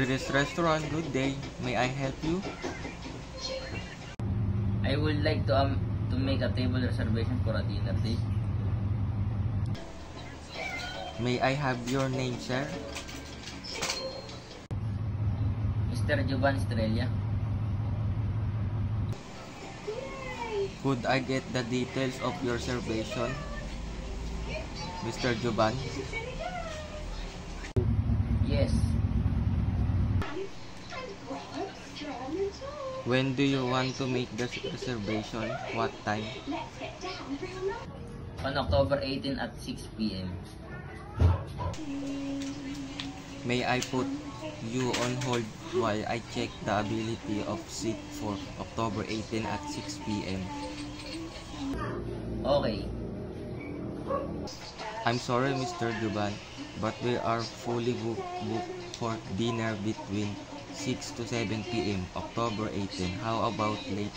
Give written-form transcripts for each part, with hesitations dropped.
British restaurant, good day. May I help you? I would like to make a table reservation for a dinner date. May I have your name, sir? Mr. Juban Estrella. Could I get the details of your reservation, Mr. Juban? Yes. When do you want to make the reservation? What time? On October 18 at 6 p.m. May I put you on hold while I check the availability of seat for October 18 at 6 p.m. Okay. I'm sorry, Mr. Juban, but we are fully booked for dinner between 6 to 7 p.m. October 18. How about late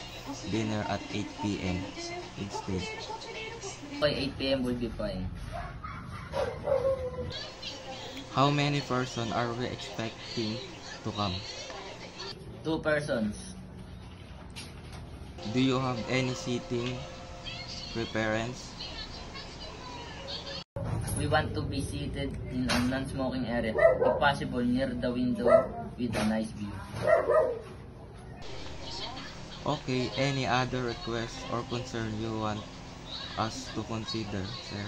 dinner at 8 p.m. instead? Okay, 8 p.m. will be fine. How many persons are we expecting to come? 2 persons. Do you have any seating preference? We want to be seated in a non-smoking area, if possible near the window with a nice view. Okay, any other requests or concern you want us to consider, sir?